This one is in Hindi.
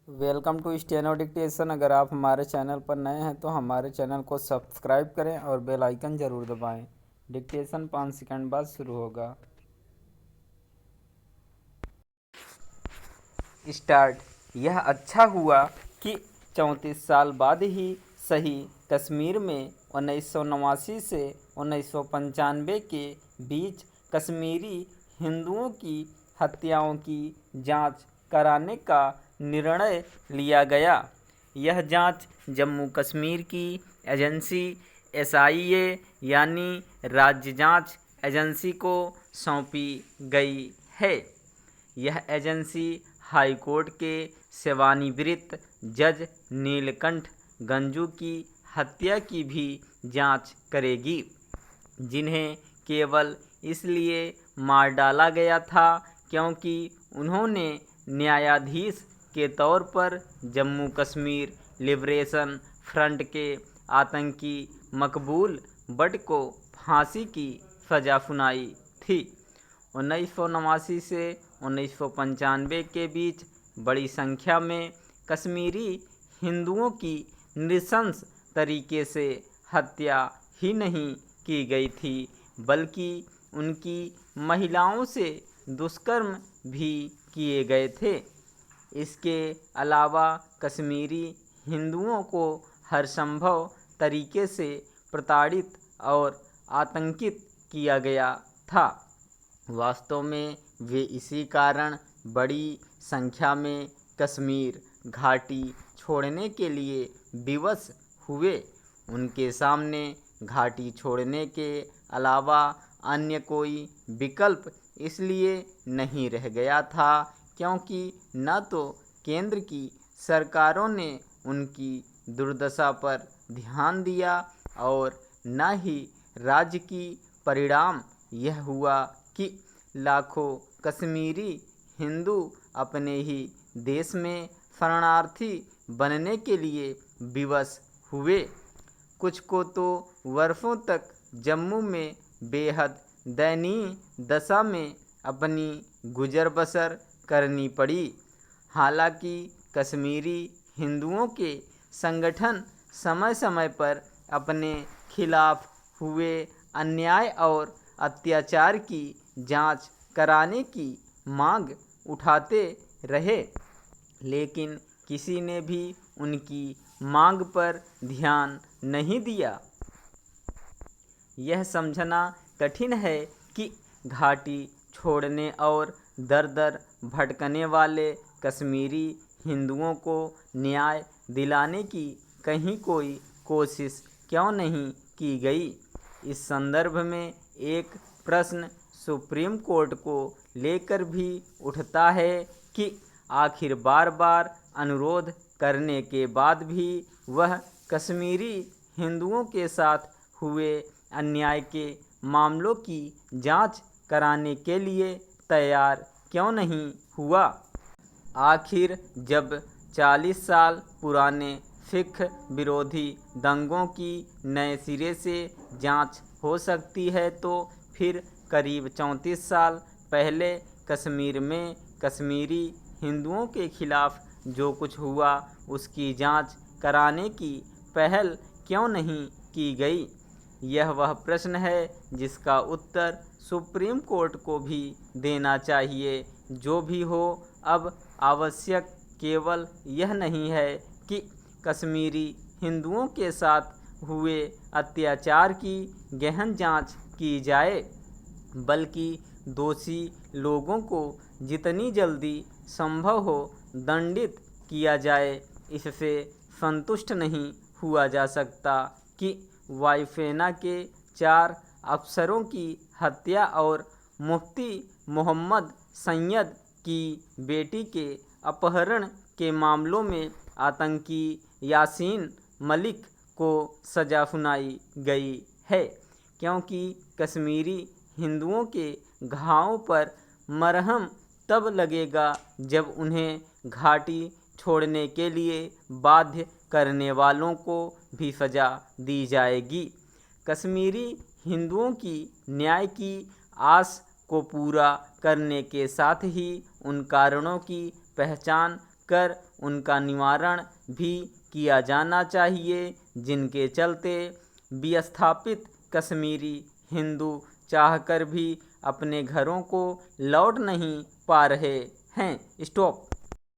Welcome to steno dictation. अगर आप हमारे चैनल पर नए हैं तो हमारे चैनल को सब्सक्राइब करें और बेल आइकन ज़रूर दबाएं। डिक्टेशन 5 सेकंड बाद शुरू होगा। स्टार्ट। यह अच्छा हुआ कि 34 साल बाद ही सही कश्मीर में 1989 से 1995 के बीच कश्मीरी हिंदुओं की हत्याओं की जांच कराने का निर्णय लिया गया। यह जांच जम्मू कश्मीर की एजेंसी SIA यानी राज्य जांच एजेंसी को सौंपी गई है। यह एजेंसी हाई कोर्ट के सेवानिवृत्त जज नीलकंठ गंजू की हत्या की भी जांच करेगी, जिन्हें केवल इसलिए मार डाला गया था क्योंकि उन्होंने न्यायाधीश के तौर पर जम्मू कश्मीर लिबरेशन फ्रंट के आतंकी मकबूल बट को फांसी की सजा सुनाई थी। 1989 से 1995 के बीच बड़ी संख्या में कश्मीरी हिंदुओं की नृशंस तरीके से हत्या ही नहीं की गई थी, बल्कि उनकी महिलाओं से दुष्कर्म भी किए गए थे। इसके अलावा कश्मीरी हिंदुओं को हर संभव तरीके से प्रताड़ित और आतंकित किया गया था। वास्तव में वे इसी कारण बड़ी संख्या में कश्मीर घाटी छोड़ने के लिए विवश हुए। उनके सामने घाटी छोड़ने के अलावा अन्य कोई विकल्प इसलिए नहीं रह गया था क्योंकि न तो केंद्र की सरकारों ने उनकी दुर्दशा पर ध्यान दिया और न ही राज्य की परिणाम यह हुआ कि लाखों कश्मीरी हिंदू अपने ही देश में शरणार्थी बनने के लिए विवश हुए। कुछ को तो वर्षों तक जम्मू में बेहद दयनीय दशा में अपनी गुजर बसर करनी पड़ी। हालांकि कश्मीरी हिंदुओं के संगठन समय समय पर अपने खिलाफ हुए अन्याय और अत्याचार की जांच कराने की मांग उठाते रहे, लेकिन किसी ने भी उनकी मांग पर ध्यान नहीं दिया। यह समझना कठिन है कि घाटी छोड़ने और दर दर भटकने वाले कश्मीरी हिंदुओं को न्याय दिलाने की कहीं कोई कोशिश क्यों नहीं की गई। इस संदर्भ में एक प्रश्न सुप्रीम कोर्ट को लेकर भी उठता है कि आखिर बार बार अनुरोध करने के बाद भी वह कश्मीरी हिंदुओं के साथ हुए अन्याय के मामलों की जांच कराने के लिए तैयार क्यों नहीं हुआ। आखिर जब 40 साल पुराने सिख विरोधी दंगों की नए सिरे से जांच हो सकती है तो फिर करीब 34 साल पहले कश्मीर में कश्मीरी हिंदुओं के खिलाफ जो कुछ हुआ उसकी जांच कराने की पहल क्यों नहीं की गई। यह वह प्रश्न है जिसका उत्तर सुप्रीम कोर्ट को भी देना चाहिए। जो भी हो, अब आवश्यक केवल यह नहीं है कि कश्मीरी हिंदुओं के साथ हुए अत्याचार की गहन जांच की जाए, बल्कि दोषी लोगों को जितनी जल्दी संभव हो दंडित किया जाए। इससे संतुष्ट नहीं हुआ जा सकता कि वायुसेना के 4 अफसरों की हत्या और मुफ्ती मोहम्मद सैयद की बेटी के अपहरण के मामलों में आतंकी यासीन मलिक को सजा सुनाई गई है, क्योंकि कश्मीरी हिंदुओं के घावों पर मरहम तब लगेगा जब उन्हें घाटी छोड़ने के लिए बाध्य करने वालों को भी सजा दी जाएगी। कश्मीरी हिंदुओं की न्याय की आस को पूरा करने के साथ ही उन कारणों की पहचान कर उनका निवारण भी किया जाना चाहिए, जिनके चलते विस्थापित कश्मीरी हिंदू चाहकर भी अपने घरों को लौट नहीं पा रहे हैं। स्टॉप।